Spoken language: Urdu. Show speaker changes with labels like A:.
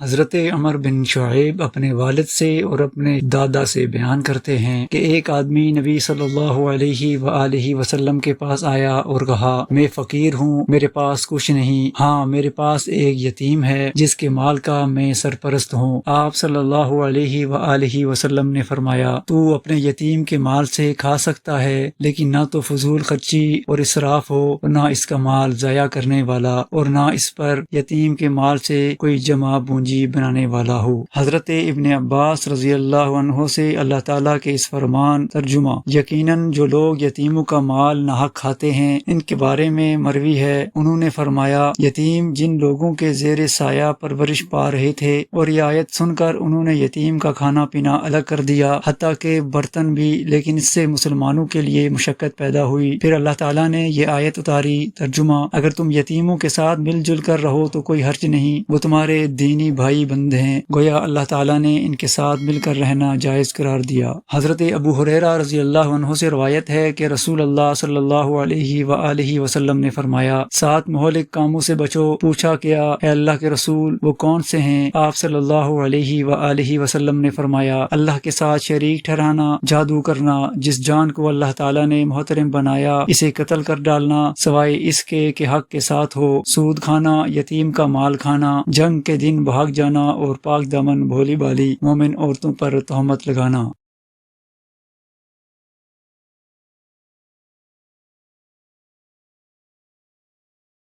A: حضرت عمر بن شعیب اپنے والد سے اور اپنے دادا سے بیان کرتے ہیں کہ ایک آدمی نبی صلی اللہ علیہ وآلہ وسلم کے پاس آیا اور کہا، میں فقیر ہوں، میرے پاس کچھ نہیں، ہاں میرے پاس ایک یتیم ہے جس کے مال کا میں سرپرست ہوں۔ آپ صلی اللہ علیہ وآلہ وسلم نے فرمایا، تو اپنے یتیم کے مال سے کھا سکتا ہے، لیکن نہ تو فضول خرچی اور اسراف ہو، اور نہ اس کا مال ضائع کرنے والا، اور نہ اس پر یتیم کے مال سے کوئی جمع پونجی بنانے والا ہو۔ حضرت ابن عباس رضی اللہ عنہ سے اللہ تعالیٰ کے اس فرمان ترجمہ، یقیناً جو لوگ یتیموں کا مال ناحق کھاتے ہیں ان کے بارے میں مروی ہے، انہوں نے فرمایا، یتیم جن لوگوں کے زیر سایہ پرورش پا رہے تھے، اور یہ آیت سن کر انہوں نے یتیم کا کھانا پینا الگ کر دیا، حتیٰ کہ برتن بھی، لیکن اس سے مسلمانوں کے لیے مشقت پیدا ہوئی۔ پھر اللہ تعالیٰ نے یہ آیت اتاری، ترجمہ، اگر تم یتیموں کے ساتھ مل جل کر رہو تو کوئی حرج نہیں، وہ تمہارے دینی بھائی بندے ہیں۔ گویا اللہ تعالیٰ نے ان کے ساتھ مل کر رہنا جائز قرار دیا۔ حضرت ابو ہریرہ رضی اللہ عنہ سے روایت ہے کہ رسول اللہ صلی اللہ علیہ وآلہ وسلم نے فرمایا، 7 مہلک کاموں سے بچو۔ پوچھا کیا اے اللہ کے رسول، وہ کون سے ہیں؟ آپ صلی اللہ علیہ وآلہ وسلم نے فرمایا، اللہ کے ساتھ شریک ٹھہرانا، جادو کرنا، جس جان کو اللہ تعالیٰ نے محترم بنایا اسے قتل کر ڈالنا سوائے اس کے کہ حق کے ساتھ ہو، سود کھانا، یتیم کا مال کھانا، جنگ کے دن بھاگ جانا، اور پاک دامن بھولی بالی مومن عورتوں پر تہمت لگانا۔